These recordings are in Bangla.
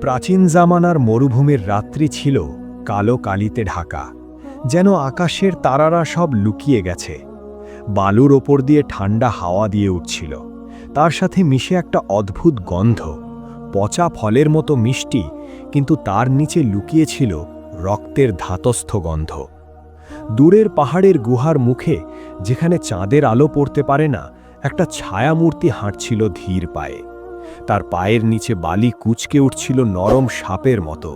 প্রাচীন জামানার মরুভূমির রাত্রি ছিল কালো কালিতে ঢাকা, যেন আকাশের তারারা সব লুকিয়ে গেছে। বালুর ওপর দিয়ে ঠান্ডা হাওয়া দিয়ে উঠছিল, তার সাথে মিশে একটা অদ্ভুত গন্ধ, পচা ফলের মতো মিষ্টি, কিন্তু তার নিচে লুকিয়ে ছিল রক্তের ধাতস্থ গন্ধ। দূরের পাহাড়ের গুহার মুখে, যেখানে চাঁদের আলো পড়তে পারে না, একটা ছায়ামূর্তি হাঁটছিল ধীর পায়ে। তার পায়ের নিচে বালি কুঁচকে উঠছিল নরম সাপের মতো,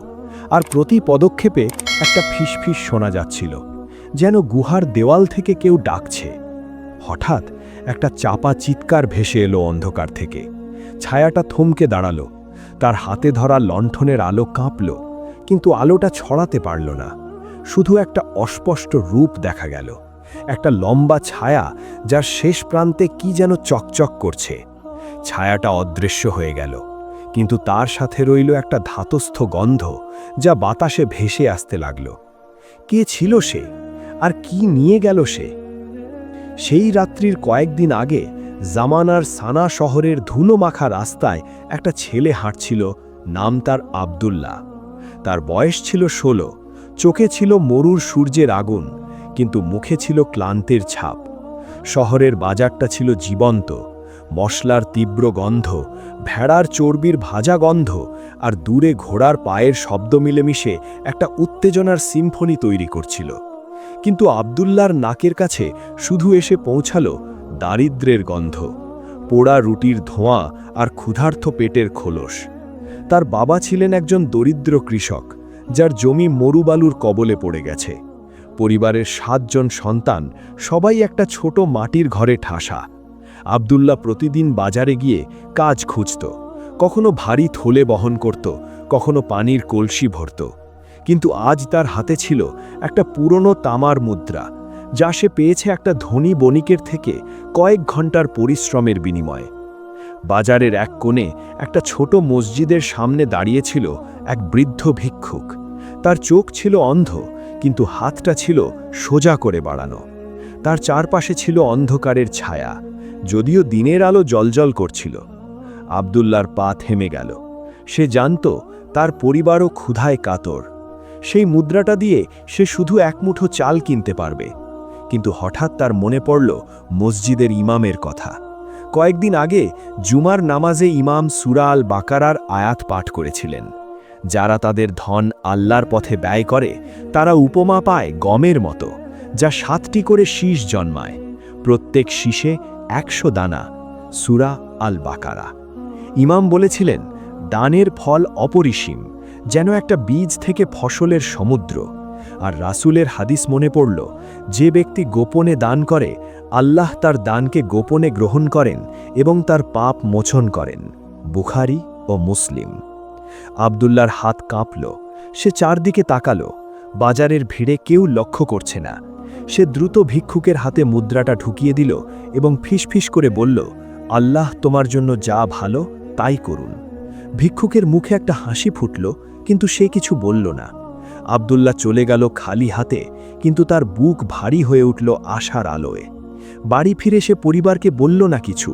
আর প্রতি পদক্ষেপে একটা ফিসফিস শোনা যাচ্ছিল, যেন গুহার দেওয়াল থেকে কেউ ডাকছে। হঠাৎ একটা চাপা চিৎকার ভেসে এলো অন্ধকার থেকে। ছায়াটা থমকে দাঁড়ালো, তার হাতে ধরা লণ্ঠনের আলো কাঁপল, কিন্তু আলোটা ছড়াতে পারল না। শুধু একটা অস্পষ্ট রূপ দেখা গেল, একটা লম্বা ছায়া যার শেষ প্রান্তে কি যেন চকচক করছে। ছায়াটা অদৃশ্য হয়ে গেল, কিন্তু তার সাথে রইল একটা ধাতস্থ গন্ধ, যা বাতাসে ভেসে আসতে লাগল। কে ছিল সে, আর কি নিয়ে গেল সে? সেই রাত্রির কয়েকদিন আগে জামানার সানা শহরের ধুলো মাখা রাস্তায় একটা ছেলে হাঁটছিল, নাম তার আব্দুল্লাহ। তার বয়স ছিল 16, চোখে ছিল মরুর সূর্যের আগুন, কিন্তু মুখে ছিল ক্লান্তির ছাপ। শহরের বাজারটা ছিল জীবন্ত, মশলার তীব্র গন্ধ, ভেড়ার চর্বির ভাজা গন্ধ, আর দূরে ঘোড়ার পায়ের শব্দ মিলেমিশে একটা উত্তেজনার সিম্ফনি তৈরি করছিল। কিন্তু আব্দুল্লাহর নাকের কাছে শুধু এসে পৌঁছালো দারিদ্র্যের গন্ধ, পোড়া রুটির ধোঁয়া আর ক্ষুধার্ত পেটের খোলস। তার বাবা ছিলেন একজন দরিদ্র কৃষক, যার জমি মরুবালুর কবলে পড়ে গেছে। পরিবারের 7 জন সন্তান, সবাই একটা ছোট মাটির ঘরে ঠাসা। আব্দুল্লাহ প্রতিদিন বাজারে গিয়ে কাজ খুঁজত, কখনো ভারী থলে বহন করত, কখনো পানির কলসি ভরত। কিন্তু আজ তার হাতে ছিল একটা পুরনো তামার মুদ্রা, যা সে পেয়েছে একটা ধনী বণিকের থেকে কয়েক ঘন্টার পরিশ্রমের বিনিময়ে। বাজারের এক কোণে একটা ছোট মসজিদের সামনে দাঁড়িয়েছিল এক বৃদ্ধ ভিক্ষুক। তার চোখ ছিল অন্ধ, কিন্তু হাতটা ছিল সোজা করে বাড়ানো। তার চারপাশে ছিল অন্ধকারের ছায়া, যদিও দিনের আলো জ্বলজ্বল করছিল। আব্দুল্লাহর পা থেমে গেল। সে জানত তার পরিবারও ক্ষুধায় কাতর। সেই মুদ্রাটা দিয়ে সে শুধু এক মুঠো চাল কিনতে পারবে। কিন্তু হঠাৎ তার মনে পড়ল মসজিদের ইমামের কথা। কয়েকদিন আগে জুমার নামাজে ইমাম সূরা আল বাকারার আয়াত পাঠ করেছিলেন, যারা তাদের ধন আল্লাহর পথে ব্যয় করে তারা উপমা পায় গমের মতো, যা 7টি করে শীষ জন্মায়, প্রত্যেক শীষে 100 দানা। সূরা আল বাকারা। ইমাম বলেছিলেন, দানের ফল অপরিসীম, যেন একটা বীজ থেকে ফসলের সমুদ্র। আর রাসূলের হাদিস মনে পড়ল, যে ব্যক্তি গোপনে দান করে, আল্লাহ তার দানকে গোপনে গ্রহণ করেন এবং তার পাপ মোচন করেন। বুখারী ও মুসলিম। আব্দুল্লাহর হাত কাঁপল। সে চারদিকে তাকালো, বাজারের ভিড়ে কেউ লক্ষ্য করছে না। সে দ্রুত ভিক্ষুকের হাতে মুদ্রাটা ঢুকিয়ে দিল এবং ফিসফিস করে বলল, আল্লাহ তোমার জন্য যা ভালো তাই করুন। ভিক্ষুকের মুখে একটা হাসি ফুটল, কিন্তু সে কিছু বলল না। আব্দুল্লাহ চলে গেল খালি হাতে, কিন্তু তার বুক ভারী হয়ে উঠল আশার আলোয়। বাড়ি ফিরে সে পরিবারকে বলল না কিছু।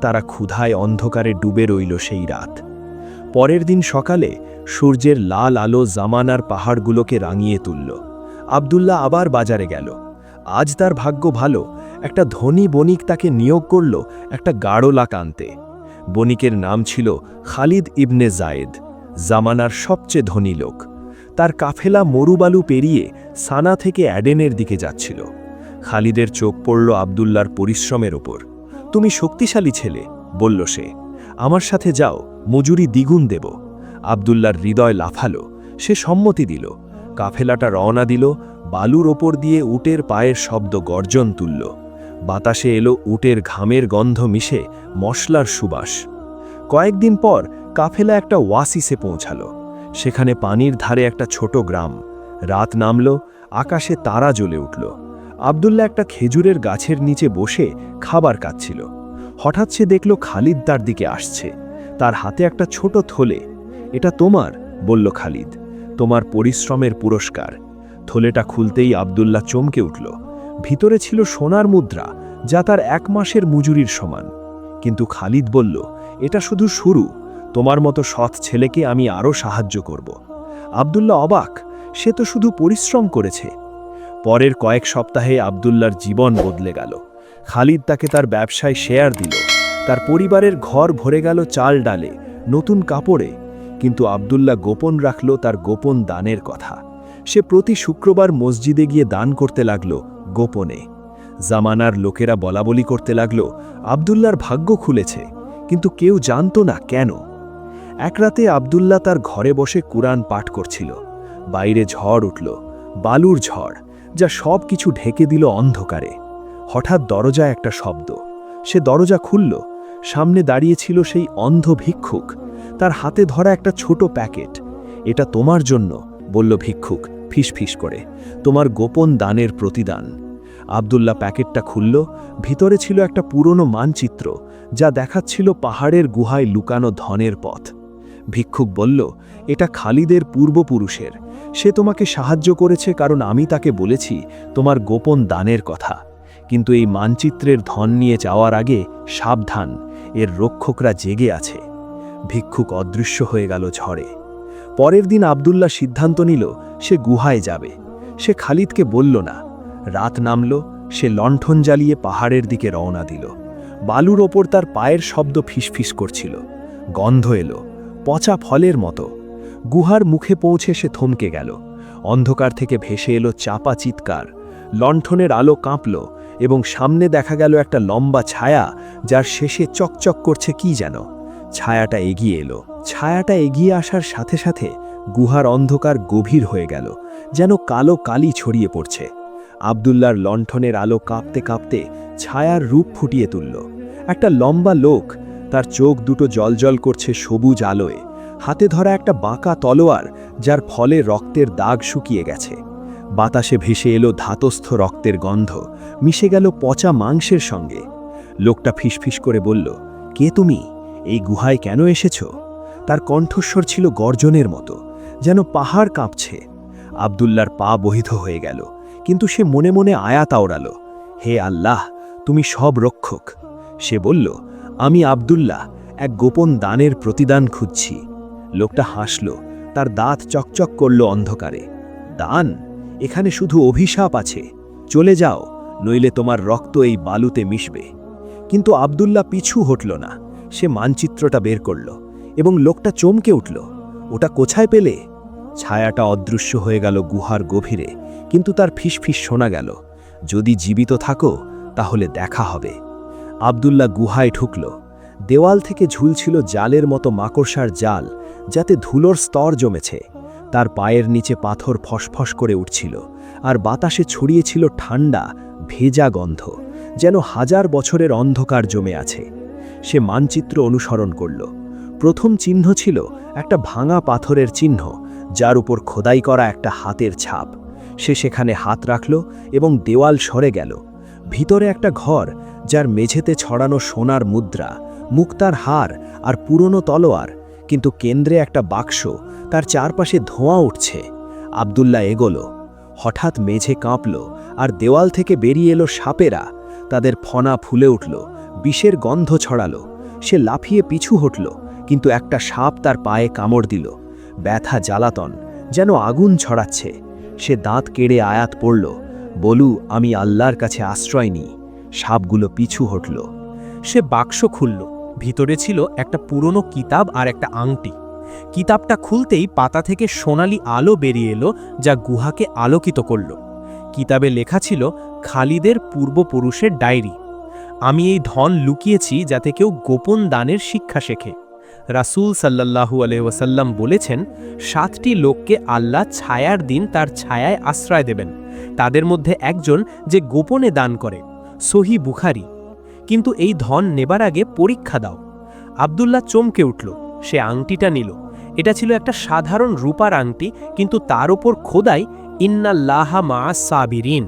তারা ক্ষুধায় অন্ধকারে ডুবে রইল সেই রাত। পরের দিন সকালে সূর্যের লাল আলো জামানার পাহাড়গুলোকে রাঙিয়ে তুলল। আব্দুল্লাহ আবার বাজারে গেল। আজ তার ভাগ্য ভালো, একটা ধনী বণিক তাকে নিয়োগ করল একটা গাড়োলা আনতে। বণিকের নাম ছিল খালিদ ইবনে জায়েদ, জামানার সবচেয়ে ধনী লোক। তার কাফেলা মরুবালু পেরিয়ে সানা থেকে অ্যাডেনের দিকে যাচ্ছিল। খালিদের চোখ পড়ল আব্দুল্লাহর পরিশ্রমের ওপর। তুমি শক্তিশালী ছেলে, বলল সে, আমার সাথে যাও, মজুরি দ্বিগুণ দেব। আব্দুল্লাহর হৃদয় লাফালো। সে সম্মতি দিল। কাফেলাটা রওনা দিল। বালুর ওপর দিয়ে উটের পায়ের শব্দ গর্জন তুলল। বাতাসে এলো উটের ঘামের গন্ধ মিশে মশলার সুবাস। কয়েকদিন পর কাফেলা একটা ওয়াসিসে পৌঁছালো। সেখানে পানির ধারে একটা ছোট গ্রাম। রাত নামল, আকাশে তারা জ্বলে উঠল। আব্দুল্লাহ একটা খেজুরের গাছের নিচে বসে খাবার খাচ্ছিল। হঠাৎ সে দেখল খালিদ তার দিকে আসছে। তার হাতে একটা ছোট থলে। এটা তোমার, বলল খালিদ, তোমার পরিশ্রমের পুরস্কার। থলেটা খুলতেই আব্দুল্লাহ চমকে উঠল। ভিতরে ছিল সোনার মুদ্রা, যা তার 1 মাসের মজুরির সমান। কিন্তু খালিদ বলল, এটা শুধু শুরু, তোমার মতো সৎ ছেলেকে আমি আরও সাহায্য করব। আব্দুল্লাহ অবাক, সে তো শুধু পরিশ্রম করেছে। পরের কয়েক সপ্তাহে আব্দুল্লাহর জীবন বদলে গেল। খালিদ তাকে তার ব্যবসায় শেয়ার দিল। তার পরিবারের ঘর ভরে গেল চাল ডালে, নতুন কাপড়ে। কিন্তু আব্দুল্লাহ গোপন রাখল তার গোপন দানের কথা। সে প্রতি শুক্রবার মসজিদে গিয়ে দান করতে লাগল গোপনে। জামানার লোকেরা বলাবলি করতে লাগল, আব্দুল্লাহর ভাগ্য খুলেছে, কিন্তু কেউ জানত না কেন। এক রাতে আব্দুল্লাহ তার ঘরে বসে কুরআন পাঠ করছিল। বাইরে ঝড় উঠল, বালুর ঝড়, যা সব কিছু ঢেকে দিল অন্ধকারে। হঠাৎ দরজায় একটা শব্দ। সে দরজা খুলল। সামনে দাঁড়িয়েছিল সেই অন্ধ ভিক্ষুক। তার হাতে ধরা একটা ছোট প্যাকেট। এটা তোমার জন্য, বলল ভিক্ষুক ফিসফিস করে, তোমার গোপন দানের প্রতিদান। আব্দুল্লাহ প্যাকেটটা খুলল। ভিতরে ছিল একটা পুরনো মানচিত্র, যা দেখাচ্ছিল পাহাড়ের গুহায় লুকানো ধনের পথ। ভিক্ষুক বলল, এটা খালিদের পূর্বপুরুষের। সে তোমাকে সাহায্য করেছে কারণ আমি তাকে বলেছি তোমার গোপন দানের কথা। কিন্তু এই মানচিত্রের ধন নিয়ে যাওয়ার আগে সাবধান, এর রক্ষকরা জেগে আছে। ভিক্ষুক অদৃশ্য হয়ে গেল ঝড়ে। পরের দিন আব্দুল্লাহ সিদ্ধান্ত নিল সে গুহায় যাবে। সে খালিদকে বলল না। রাত নামল। সে লণ্ঠন জ্বালিয়ে পাহাড়ের দিকে রওনা দিল। বালুর ওপর তার পায়ের শব্দ ফিসফিস করছিল। গন্ধ এলো, পচা ফলের মতো। গুহার মুখে পৌঁছে সে থমকে গেল। অন্ধকার থেকে ভেসে এলো চাপা চিৎকার। লণ্ঠনের আলো কাঁপল এবং সামনে দেখা গেল একটা লম্বা ছায়া, যার শেষে চকচক করছে কি যেন। ছায়াটা এগিয়ে এলো। ছায়াটা এগিয়ে আসার সাথে সাথে গুহার অন্ধকার গভীর হয়ে গেল, যেন কালো কালি ছড়িয়ে পড়ছে। আব্দুল্লাহর লণ্ঠনের আলো কাঁপতে কাঁপতে ছায়ার রূপ ফুটিয়ে তুলল। একটা লম্বা লোক, তার চোখ দুটো জ্বলজ্বল করছে সবুজ আলোয়। হাতে ধরা একটা বাঁকা তলোয়ার, যার ফলে রক্তের দাগ শুকিয়ে গেছে। বাতাসে ভেসে এলো ধাতস্থ রক্তের গন্ধ, মিশে গেল পচা মাংসের সঙ্গে। লোকটা ফিসফিস করে বলল, কে তুমি? এই গুহায় কেন এসেছ? তার কণ্ঠস্বর ছিল গর্জনের মতো, যেন পাহাড় কাঁপছে। আব্দুল্লাহর পা বহিত হয়ে গেল, কিন্তু সে মনে মনে আয়াত আওড়াল, হে আল্লাহ, তুমি সব রক্ষক। সে বলল, আমি আব্দুল্লাহ এক গোপন দানের প্রতিদান খুঁজছি। লোকটা হাসল, তার দাঁত চকচক করল অন্ধকারে। দান? এখানে শুধু অভিশাপ আছে। চলে যাও, নইলে তোমার রক্ত এই বালুতে মিশবে। কিন্তু আব্দুল্লাহ পিছু হটল না। সে মানচিত্রটা বের করল এবং লোকটা চমকে উঠল, ওটা কোথায় পেলে? ছায়াটা অদৃশ্য হয়ে গেল গুহার গভীরে, কিন্তু তার ফিসফিস শোনা গেল, যদি জীবিত থাকো তাহলে দেখা হবে। আব্দুল্লাহ গুহায় ঢুকল। দেওয়াল থেকে ঝুলছিল জালের মতো মাকড়সার জাল, যাতে ধুলোর স্তর জমেছে। তার পায়ের নিচে পাথর ফসফস করে উঠছিল, আর বাতাসে ছড়িয়েছিল ঠান্ডা ভেজা গন্ধ, যেন হাজার বছরের অন্ধকার জমে আছে। সে মানচিত্র অনুসরণ করল। প্রথম চিহ্ন ছিল একটা ভাঙা পাথরের চিহ্ন, যার উপর খোদাই করা একটা হাতের ছাপ। সে সেখানে হাত রাখল এবং দেওয়াল সরে গেল। ভিতরে একটা ঘর, যার মেঝেতে ছড়ানো সোনার মুদ্রা, মুক্তার হার আর পুরনো তলোয়ার, কিন্তু কেন্দ্রে একটা বাক্স, তার চারপাশে ধোঁয়া উঠছে। আব্দুল্লাহ এগোল। হঠাৎ মেঝে কাঁপল, আর দেওয়াল থেকে বেরিয়ে এলো সাপেরা। তাদের ফনা ফুলে উঠল, বিষের গন্ধ ছড়ালো। সে লাফিয়ে পিছু হটল, কিন্তু একটা সাপ তার পায়ে কামড় দিল। ব্যথা জ্বালাতন, যেন আগুন ছড়াচ্ছে। সে দাঁত কেড়ে আয়াত পড়ল, বলু আমি আল্লাহর কাছে আশ্রয় নিই। সাপগুলো পিছু হটল। সে বাক্স খুলল। ভিতরে ছিল একটা পুরনো কিতাব আর একটা আংটি। কিতাবটা খুলতেই পাতা থেকে সোনালি আলো বেরিয়ে এলো, যা গুহাকে আলোকিত করল। কিতাবে লেখা ছিল খালিদের পূর্বপুরুষের ডায়েরি। আমি এই ধন লুকিয়েছি যাতে কেউ গোপন দানের শিক্ষা শেখে। রাসূল সাল্লাল্লাহু আলাইহি ওয়াসাল্লাম বলেছেন, 7টি লোককে আল্লাহ ছায়ার দিন তার ছায়ায় আশ্রয় দেবেন। তাদের মধ্যে একজন যে গোপনে দান করে। সহিহ বুখারী। কিন্তু এই ধন নেবার আগে পরীক্ষা দাও। আব্দুল্লাহ চমকে উঠল। সে আংটিটা নিল। এটা ছিল একটা সাধারণ রূপার আংটি, কিন্তু তার ওপর খোদাই ইন্নাল্লাহা মা'আস সাবিরিন।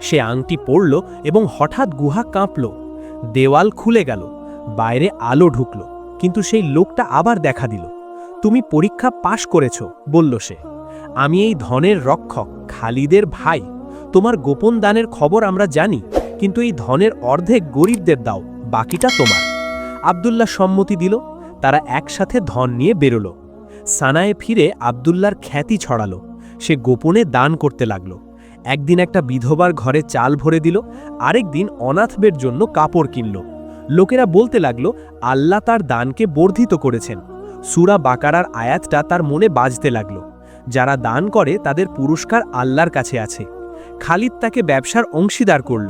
সে আংটি পরল এবং হঠাৎ গুহা কাঁপল। দেওয়াল খুলে গেল, বাইরে আলো ঢুকল, কিন্তু সেই লোকটা আবার দেখা দিল। তুমি পরীক্ষা পাশ করেছ, বলল সে। আমি এই ধনের রক্ষক, খালিদের ভাই। তোমার গোপন দানের খবর আমরা জানি, কিন্তু এই ধনের অর্ধেক গরিবদের দাও, বাকিটা তোমার। আব্দুল্লাহ সম্মতি দিল। তারা একসাথে ধন নিয়ে বেরোল। সানায়ে ফিরে আব্দুল্লার খ্যাতি ছড়ালো। সে গোপনে দান করতে লাগল। একদিন একটা বিধবার ঘরে চাল ভরে দিল, আরেকদিন অনাথদের জন্য কাপড় কিনল। লোকেরা বলতে লাগল, আল্লাহ তার দানকে বর্ধিত করেছেন। সূরা বাকারার আয়াতটা তার মনে বাজতে লাগল। যারা দান করে তাদের পুরস্কার আল্লাহর কাছে আছে। খালিদ তাকে ব্যবসার অংশীদার করল।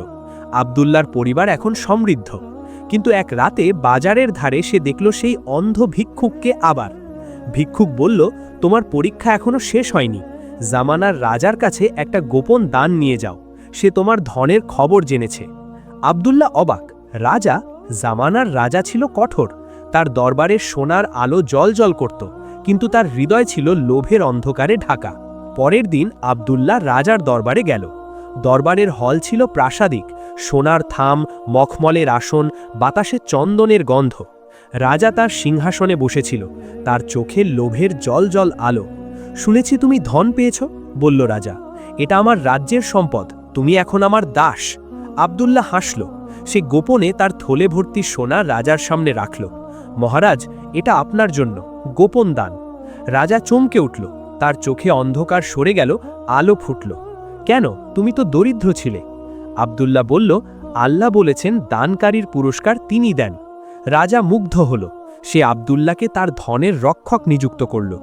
আব্দুল্লার পরিবার এখন সমৃদ্ধ। কিন্তু এক রাতে বাজারের ধারে সে দেখল সেই অন্ধ ভিক্ষুককে আবার। ভিক্ষুক বলল, তোমার পরীক্ষা এখনো শেষ হয়নি। জামানার রাজার কাছে একটা গোপন দান নিয়ে যাও, সে তোমার ধনের খবর জেনেছে। আব্দুল্লাহ অবাক। রাজা? জামানার রাজা ছিল কঠোর। তার দরবারে সোনার আলো জলজল করত, কিন্তু তার হৃদয় ছিল লোভের অন্ধকারে ঢাকা। পরের দিন আব্দুল্লাহ রাজার দরবারে গেল। দরবারের হল ছিল প্রাসাদিক, সোনার থাম, মখমলের আসন, বাতাসে চন্দনের গন্ধ। রাজা তার সিংহাসনে বসেছিল, তার চোখে লোভের জলজল আলো। শুনেছি তুমি ধন পেয়েছ, বলল রাজা। এটা আমার রাজ্যের সম্পদ, তুমি এখন আমার দাস। আব্দুল্লাহ হাসল। সে গোপনে তার থলে ভর্তি সোনা রাজার সামনে রাখল। মহারাজ, এটা আপনার জন্য গোপন দান। রাজা চমকে উঠল, তার চোখে অন্ধকার সরে গেল, আলো ফুটল। কেন? তুমি তো দরিদ্র ছিলে। আব্দুল্লাহ বলল, আল্লাহ বলেছেন দানকারীর পুরস্কার তিনি দেন। রাজা মুগ্ধ হল। সে আব্দুল্লাহকে তার ধনের রক্ষক নিযুক্ত করল।